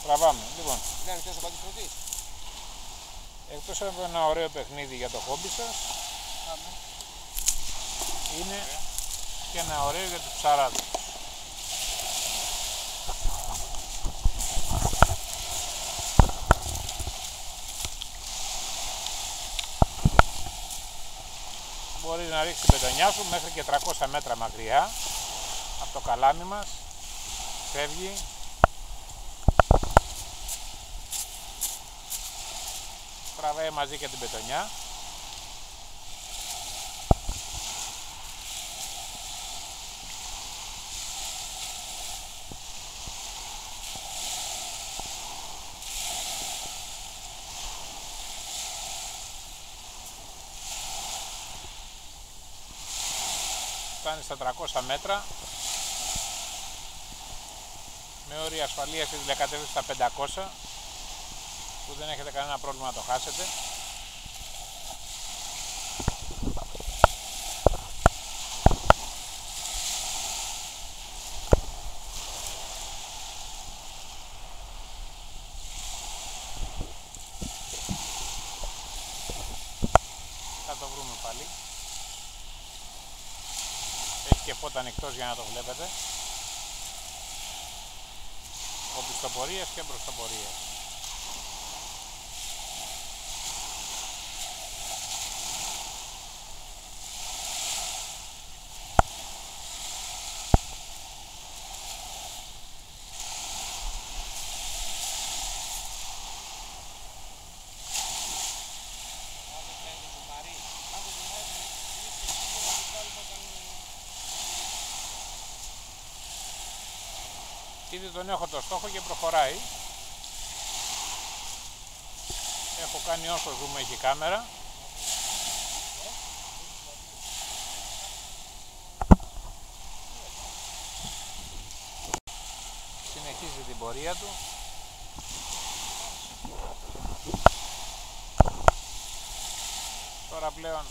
Τραβάμε. Λοιπόν, Είναι ανοιχτός ο Παντιστρωτής. εκτός από ένα ωραίο παιχνίδι για το χόμπι σας, είναι και ένα ωραίο για τους ψαράδες. Μπορείς να ρίξεις την πετονιά σου μέχρι και 300 μέτρα μακριά από το καλάμι μας. Φεύγει. Τραβάει μαζί και την πετονιά. Φτάνει στα 300 μέτρα. Με όρια ασφαλείας τη διακατεύει στα 500, που δεν έχετε κανένα πρόβλημα να το χάσετε. Θα το βρούμε πάλι. Έχει και φώτα ανοιχτός για να το βλέπετε. Οπισθοπορίες και μπροστοπορίες. Ήδη τον έχω το στόχο και προχωράει. Έχω κάνει όσο zoom έχει η κάμερα. Συνεχίζει την πορεία του. Τώρα πλέον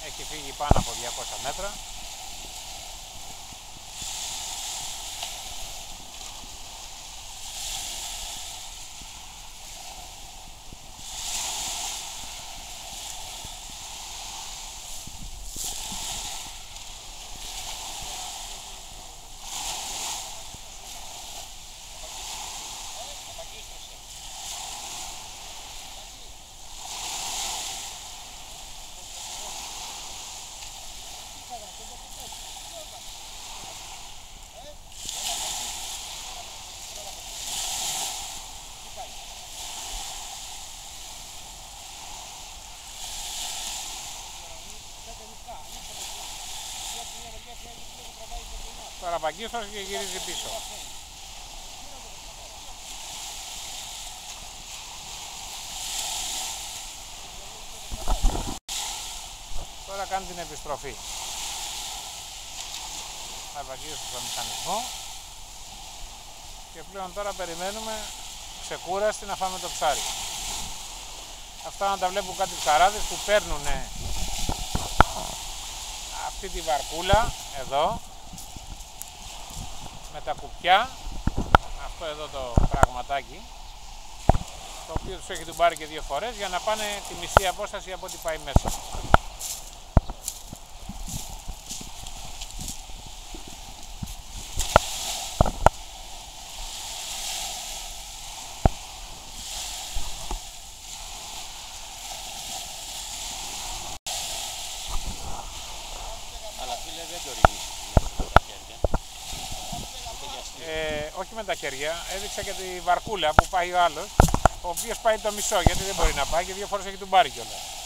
έχει φύγει πάνω από 200 μέτρα. Τώρα παγγίστος και γυρίζει πίσω. Τώρα κάνει την επιστροφή. Θα παγγίστος στο μηχανισμό. Και πλέον τώρα περιμένουμε ξεκούραστη να φάμε το ψάρι. Αυτά να τα βλέπουν κάτι ψαράδες που παίρνουν αυτή τη βαρκούλα εδώ με τα κουπιά, αυτό εδώ το πραγματάκι, το οποίο τους έχει πάρει και 2 φορές για να πάνε τη μισή απόσταση από ό,τι πάει μέσα. Αλλά φίλε δεν το ρίχνεις με τα χέρια. Όχι με τα χέρια, έδειξα και τη βαρκούλα που πάει ο άλλος, ο οποίος πάει το μισό γιατί δεν μπορεί να πάει και 2 φορές έχει τον πάρει κιόλας.